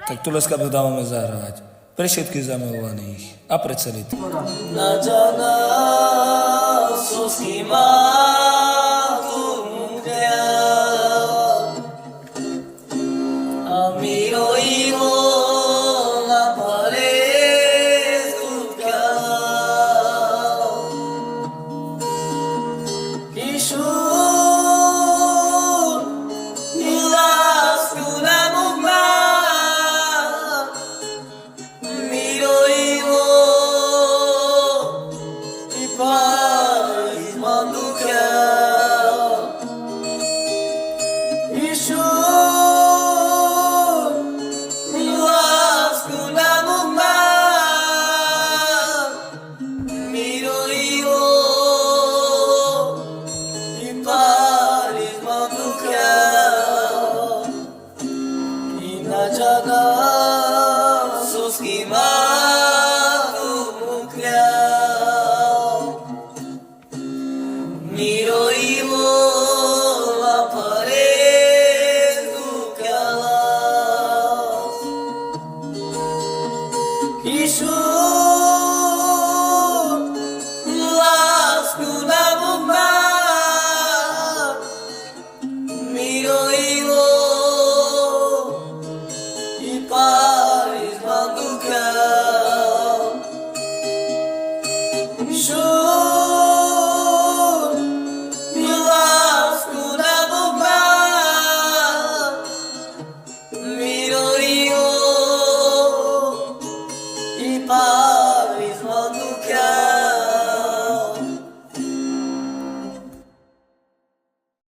Tak tu dneska dáme zahrať pre všetkých zamilovaných a pre celý tým. Najana soski matunga Amiro imo la parezuka Ishun nilas kunamukma Miro imo paz manduka Ishu nilas kunamukma Miro imo paz manduka Inajana soski